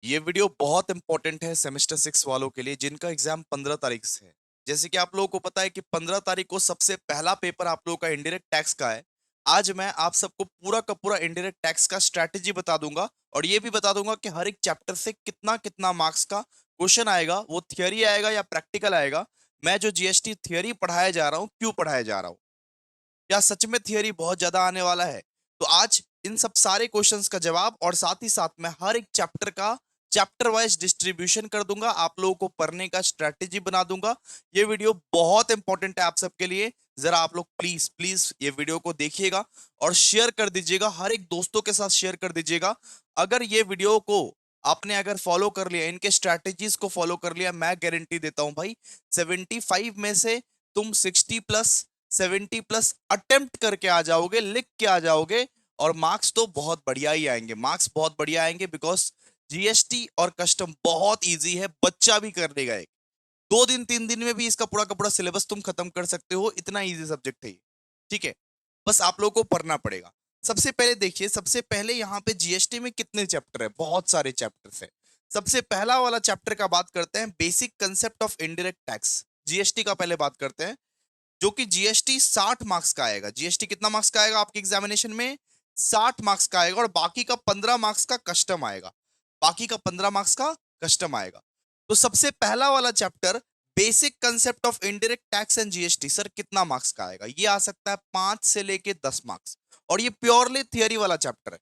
ये वीडियो बहुत इंपॉर्टेंट है सेमेस्टर 6 वालों के लिए जिनका एग्जाम 15 तारीख से है। जैसे कि आप लोगों को पता है कि 15 तारीख को सबसे पहला पेपर आप लोगों का इनडायरेक्ट टैक्स का है। आज मैं आप सबको पूरा का पूरा इनडायरेक्ट टैक्स का स्ट्रैटेजी बता दूंगा और ये भी बता दूंगा कि हर एक चैप्टर से कितना कितना मार्क्स का क्वेश्चन आएगा, वो थियरी आएगा या प्रैक्टिकल आएगा। मैं जो जीएसटी थियरी पढ़ाया जा रहा हूँ, क्यों पढ़ाया जा रहा हूँ, या सच में थियरी बहुत ज्यादा आने वाला है। तो आज इन सब सारे क्वेश्चंस का जवाब और साथ ही साथ मैं हर एक चैप्टर का चैप्टर वाइज डिस्ट्रीब्यूशन कर दूंगा, आप लोगों को पढ़ने का स्ट्रेटेजी बना दूंगा। ये वीडियो बहुत इंपॉर्टेंट है आप सबके लिए। जरा आप लोग प्लीज प्लीज ये वीडियो को देखिएगा और शेयर कर दीजिएगा, हर एक दोस्तों के साथ शेयर कर दीजिएगा। अगर ये वीडियो को आपने अगर फॉलो कर लिया, इनके स्ट्रैटेजीज को फॉलो कर लिया, मैं गारंटी देता हूं भाई 75 में से तुम 60+, 70+ अटेम्प्ट करके आ जाओगे, लिख के आ जाओगे। और मार्क्स तो बहुत बढ़िया ही आएंगे, मार्क्स बहुत बढ़िया आएंगे, बिकॉज जीएसटी और कस्टम बहुत इजी है, बच्चा भी कर लेगा। एक 2 दिन 3 दिन में भी इसका पूरा का पूरा सिलेबस तुम खत्म कर सकते हो, इतना इजी सब्जेक्ट है ये। ठीक है, बस आप लोगों को पढ़ना पड़ेगा। सबसे पहले देखिए, सबसे पहले यहाँ पे जीएसटी में कितने चैप्टर है, बहुत सारे चैप्टर्स है। सबसे पहला वाला चैप्टर का बात करते हैं, basic concept of indirect tax. GST का पहले बात करते हैं, जो कि जीएसटी 60 मार्क्स का आएगा। जीएसटी कितना मार्क्स का आएगा आपके एग्जामिनेशन में? 60 मार्क्स का आएगा, और बाकी का 15 मार्क्स का कस्टम आएगा। बाकी का 15 मार्क्स का कस्टम आएगा। तो सबसे पहला वाला chapter, basic concept of indirect tax and GST, sir कितना मार्क्स का आएगा? ये आ सकता है 5 से लेके 10 मार्क्स, और ये प्योरली थियरी वाला चैप्टर है।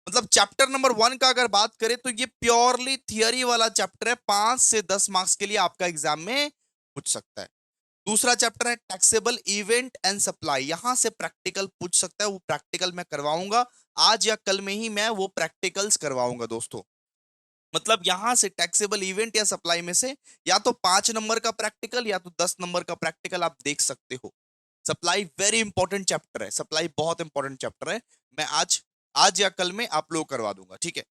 मतलब चैप्टर नंबर 1 का अगर बात करें तो ये प्योरली थियरी वाला चैप्टर है, 5 से 10 मार्क्स के लिए आपका एग्जाम में पूछ सकता है। दूसरा चैप्टर है टैक्सेबल इवेंट एंड सप्लाई, यहां से प्रैक्टिकल पूछ सकता है, वो प्रैक्टिकल मैं करवाऊंगा। आज या कल में ही मैं वो प्रैक्टिकल्स करवाऊंगा दोस्तों। मतलब यहां से टैक्सेबल इवेंट या सप्लाई में से या तो 5 नंबर का प्रैक्टिकल या तो 10 नंबर का प्रैक्टिकल आप देख सकते हो। सप्लाई वेरी इंपॉर्टेंट चैप्टर है, सप्लाई बहुत इंपॉर्टेंट चैप्टर है। मैं आज आज या कल में आप लोग करवा दूंगा, ठीक है।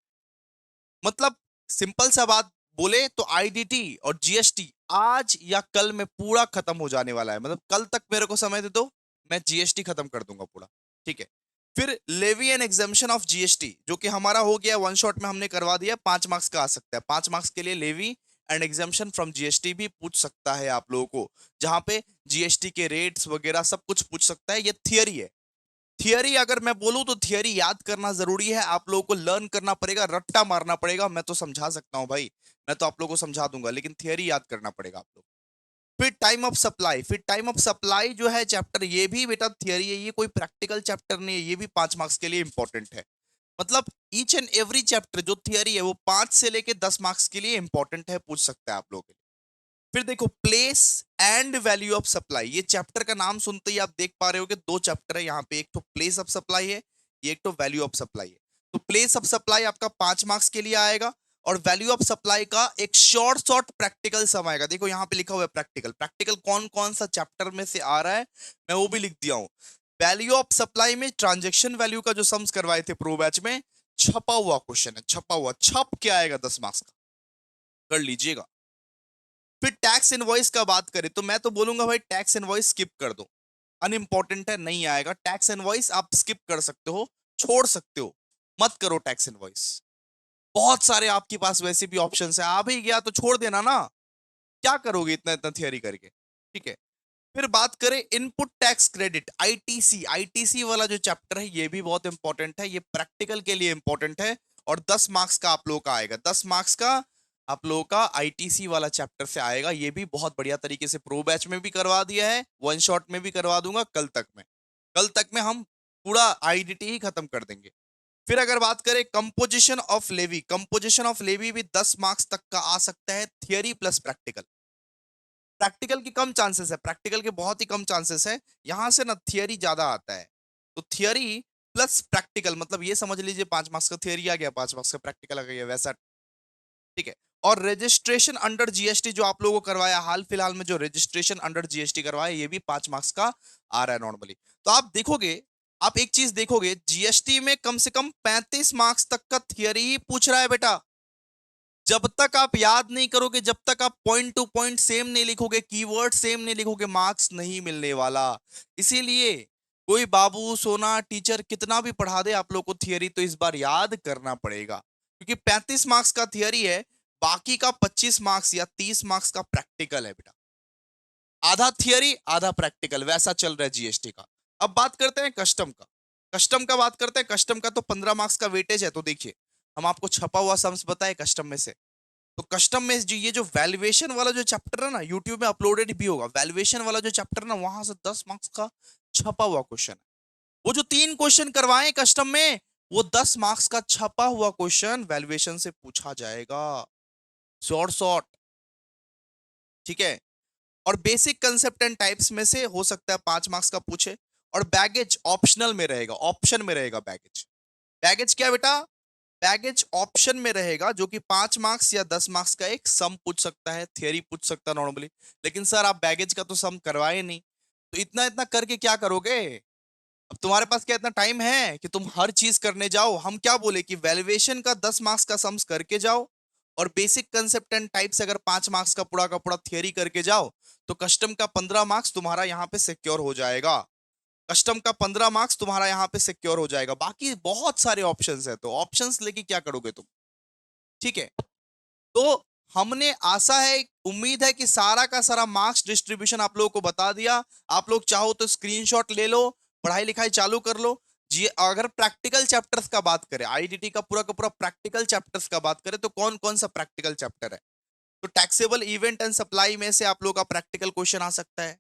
मतलब सिंपल सा बात बोले तो आईडीटी और जीएसटी आज या कल में पूरा खत्म हो जाने वाला है। मतलब कल तक मेरे को समय दे दो, मैं जीएसटी खत्म कर दूंगा पूरा, ठीक है। फिर levy and exemption of GST, जो कि हमारा हो गया वन शॉट में, हमने करवा दिया। 5 मार्क्स का आ सकता है, 5 मार्क्स के लिए levy and exemption from GST भी पूछ सकता है आप लोगों को, जहां पे जीएसटी के रेट्स वगैरह सब कुछ पूछ सकता है। ये थियरी है। थियरी अगर मैं बोलूं तो थियरी याद करना जरूरी है, आप लोगों को लर्न करना पड़ेगा, रट्टा मारना पड़ेगा। मैं तो समझा सकता हूं भाई, मैं तो आप लोगों को समझा दूंगा, लेकिन थियरी याद करना पड़ेगा आप लोग। फिर टाइम ऑफ सप्लाई, फिर टाइम ऑफ सप्लाई जो है चैप्टर, ये भी बेटा थियरी है, ये कोई प्रैक्टिकल चैप्टर नहीं है, ये भी 5 मार्क्स के लिए इंपॉर्टेंट है। मतलब ईच एंड एवरी चैप्टर जो थियरी है वो 5 से लेके 10 मार्क्स के लिए इंपॉर्टेंट है, पूछ सकता है आप लोग। फिर देखो place and value of supply, ये चैप्टर का नाम सुनते ही आप देख पा रहे हो कि 2 चैप्टर है यहाँ पे, एक तो प्लेस ऑफ सप्लाई है, ये एक तो वैल्यू ऑफ सप्लाई है। तो प्लेस ऑफ सप्लाई आपका 5 मार्क्स के लिए आएगा, और वैल्यू ऑफ सप्लाई का एक शॉर्ट शॉर्ट प्रैक्टिकल सम आएगा। देखो यहाँ पे लिखा हुआ है प्रैक्टिकल, प्रैक्टिकल कौन कौन सा चैप्टर में से आ रहा है मैं वो भी लिख दिया हूँ। वैल्यू ऑफ सप्लाई में ट्रांजेक्शन वैल्यू का जो सम्स करवाए थे प्रो बैच में, छपा हुआ क्वेश्चन है, छपा हुआ, छप के आएगा 10 मार्क्स का, कर लीजिएगा। फिर टैक्स इनवॉइस का बात करें तो मैं तो बोलूंगा भाई टैक्स इनवॉइस स्किप कर दो, अनइंपॉर्टेंट है, नहीं आएगा। टैक्स इनवॉइस आप स्किप कर सकते हो, छोड़ सकते हो, मत करो टैक्स इनवॉइस। बहुत सारे आपके पास वैसे भी ऑप्शंस है, आ भी गया तो छोड़ देना ना, क्या करोगे इतना इतना थियरी करके, ठीक है। फिर बात करें input tax credit, ITC, ITC वाला जो चैप्टर है ये भी बहुत इंपॉर्टेंट है, ये प्रैक्टिकल के लिए इंपॉर्टेंट है। और 10 मार्क्स का आप लोगों का आएगा, 10 मार्क्स का आप लोगों का आईटीसी वाला चैप्टर से आएगा। ये भी बहुत बढ़िया तरीके से प्रो बैच में भी करवा दिया है, वन शॉट में भी करवा दूंगा कल तक में। कल तक में हम पूरा आईडीटी ही खत्म कर देंगे। फिर अगर बात करें composition of levy, composition of levy भी 10 मार्क्स तक का आ सकता है, थियरी प्लस प्रैक्टिकल। प्रैक्टिकल की कम चांसेस है, प्रैक्टिकल के बहुत ही कम चांसेस है, यहां से ना थियरी ज्यादा आता है। तो थियरी प्लस प्रैक्टिकल, मतलब ये समझ लीजिए 5 मार्क्स का थियरी आ गया, 5 मार्क्स का प्रैक्टिकल आ गया, वैसा, ठीक है। और रजिस्ट्रेशन अंडर जीएसटी जो आप लोगों को करवाया हाल फिलहाल में, जो रजिस्ट्रेशन अंडर जीएसटी करवाया, ये भी 5 मार्क्स का आ रहा है नॉर्मली। तो आप देखोगे, आप एक चीज देखोगे, जीएसटी में कम से कम 35 मार्क्स तक का थियरी ही पूछ रहा है बेटा। जब तक आप याद नहीं करोगे, जब तक आप पॉइंट टू पॉइंट सेम नहीं लिखोगे, कीवर्ड सेम नहीं लिखोगे, मार्क्स नहीं मिलने वाला। इसीलिए कोई बाबू सोना टीचर कितना भी पढ़ा दे आप लोग को थियरी, तो इस बार याद करना पड़ेगा। क्योंकि 35 मार्क्स का थियरी है, बाकी का 25 मार्क्स या 30 मार्क्स का प्रैक्टिकल है बेटा। आधा थियरी आधा प्रैक्टिकल, वैसा चल रहा है जीएसटी का। अब बात करते हैं कस्टम का। कस्टम का बात करते हैं, कस्टम का तो 15 मार्क्स का वेटेज है। तो देखिए, हम आपको छपा हुआ सम्स बताए कस्टम में से। तो कस्टम में जो ये जो वैल्यूएशन वाला जो चैप्टर है ना, यूट्यूब में अपलोडेड भी होगा, वैल्यूएशन वाला जो चैप्टर ना, वहां से 10 मार्क्स का छपा हुआ क्वेश्चन है। वो जो 3 क्वेश्चन करवाए कस्टम में, वो 10 मार्क्स का छपा हुआ क्वेश्चन वैल्यूएशन से पूछा जाएगा, शॉर्ट शॉर्ट। ठीक है। और बेसिक कंसेप्ट एंड टाइप्स में से हो सकता है 5 मार्क्स का पूछे। और बैगेज ऑप्शनल में रहेगा, ऑप्शन में रहेगा बैगेज। बैगेज क्या बेटा? बैगेज ऑप्शन में रहेगा, जो कि 5 मार्क्स या 10 मार्क्स का एक सम पूछ सकता है, थियरी पूछ सकता है नॉर्मली। लेकिन सर आप बैगेज का तो सम करवाए नहीं, तो इतना इतना करके क्या करोगे? अब तुम्हारे पास क्या इतना टाइम है कि तुम हर चीज करने जाओ? हम क्या बोले कि वैल्यूएशन का 10 मार्क्स का सम्स करके जाओ, और बेसिक कंसेप्ट एंड टाइप्स अगर 5 मार्क्स का पूरा थियरी करके जाओ, तो कस्टम का 15 मार्क्स तुम्हारा यहाँ पे सिक्योर हो जाएगा। कस्टम का 15 मार्क्स तुम्हारा यहाँ पे सिक्योर हो जाएगा। बाकी बहुत सारे ऑप्शंस है, तो ऑप्शंस लेके क्या करोगे तुम? ठीक है। तो हमने आशा है, उम्मीद है कि सारा का सारा मार्क्स डिस्ट्रीब्यूशन आप लोगों को बता दिया। आप लोग चाहो तो स्क्रीनशॉट ले लो, पढ़ाई लिखाई चालू कर लो जी। अगर प्रैक्टिकल चैप्टर्स का बात करें, आईडीटी का पूरा प्रैक्टिकल चैप्टर्स का बात करें, तो कौन कौन सा प्रैक्टिकल चैप्टर है? तो टैक्सेबल इवेंट एंड सप्लाई में से आप लोगों का प्रैक्टिकल क्वेश्चन आ सकता है।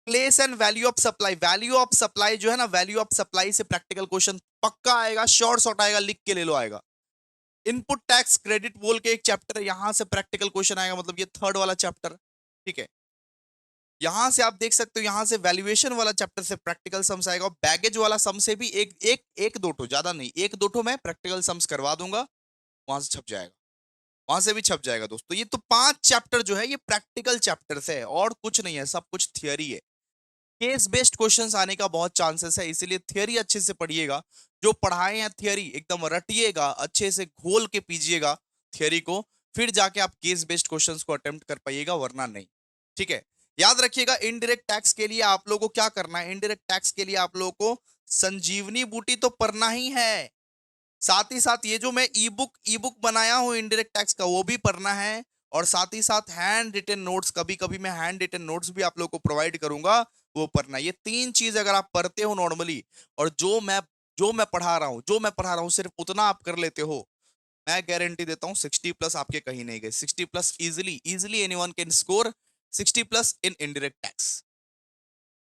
Place and value of supply, value of supply जो है ना, वैल्यू ऑफ सप्लाई से प्रैक्टिकल क्वेश्चन पक्का आएगा, शॉर्ट शॉर्ट आएगा, लिख के ले लो आएगा। इनपुट टैक्स क्रेडिट बोल के एक चैप्टर है, यहां से प्रैक्टिकल क्वेश्चन आएगा, मतलब ये थर्ड वाला चैप्टर। ठीक है। यहां से आप देख सकते हो, यहां से वैल्यूएशन वाला चैप्टर से प्रैक्टिकल सम्स आएगा, और बैगेज वाला सम से भी एक एक एक दो ठो, ज्यादा नहीं, एक दो ठो मैं प्रैक्टिकल सम्स करवा दूंगा, वहां से छप जाएगा, वहां से भी छप जाएगा दोस्तों। ये तो 5 चैप्टर जो है ये प्रैक्टिकल चैप्टर्स है, और कुछ नहीं है, सब कुछ थियरी है। केस बेस्ड क्वेश्चंस आने का बहुत चांसेस है, इसीलिए थियरी अच्छे से पढ़िएगा। जो पढ़ाए हैं थियरी एकदम रटिएगा, अच्छे से घोल के पीजिएगा थियरी को, फिर जाके आप केस बेस्ड क्वेश्चंस को अटेम्प्ट कर पाइएगा, वरना नहीं। ठीक है। याद रखिएगा, इनडायरेक्ट टैक्स के लिए आप लोगों को क्या करना है? इनडायरेक्ट टैक्स के लिए आप लोगों को संजीवनी बूटी तो पढ़ना ही है, साथ ही साथ ये जो मैं ई बुक बनाया हूं इनडायरेक्ट टैक्स का, वो भी पढ़ना है। और साथ ही साथ हैंड रिटन नोट्स, कभी कभी मैं हैंड रिटन नोट्स भी आप लोग को प्रोवाइड करूंगा, वो पढ़ना है। ये 3 चीज अगर आप पढ़ते हो नॉर्मली, और जो मैं पढ़ा रहा हूं सिर्फ उतना आप कर लेते हो, मैं गारंटी देता हूँ 60 प्लस आपके कहीं नहीं गए। 60 plus easily easily anyone can score 60 plus in indirect tax.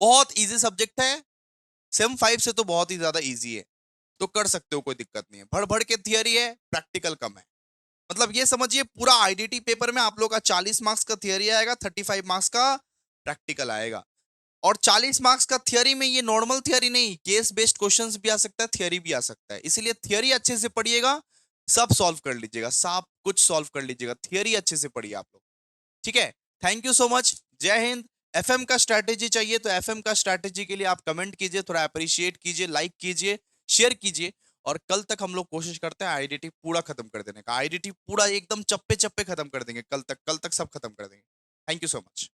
बहुत इजी सब्जेक्ट है, सेम 5 से तो बहुत ही ज्यादा इजी है, तो कर सकते हो, कोई दिक्कत नहीं है। भड़ भड़ के थियरी है, प्रैक्टिकल कम है। मतलब ये समझिए, पूरा आईडीटी पेपर में आप लोग का 40 मार्क्स का थियरी आएगा, 35 मार्क्स का प्रैक्टिकल आएगा। और 40 मार्क्स का थियरी में ये नॉर्मल थियरी नहीं, केस बेस्ड क्वेश्चंस भी आ सकता है, थियरी भी आ सकता है। इसीलिए थियरी अच्छे से पढ़िएगा, सब सॉल्व कर लीजिएगा, सब कुछ सॉल्व कर लीजिएगा, थियरी अच्छे से पढ़िए आप लोग। ठीक है। थैंक यू सो मच, जय हिंद। एफएम का स्ट्रैटेजी चाहिए तो एफएम का स्ट्रैटेजी के लिए आप कमेंट कीजिए, थोड़ा अप्रिशिएट कीजिए, लाइक कीजिए, शेयर कीजिए। और कल तक हम लोग कोशिश करते हैं आईडीटी पूरा खत्म कर देने का, आईडीटी पूरा एकदम चप्पे चप्पे खत्म कर देंगे, कल तक सब खत्म कर देंगे। Thank you so much.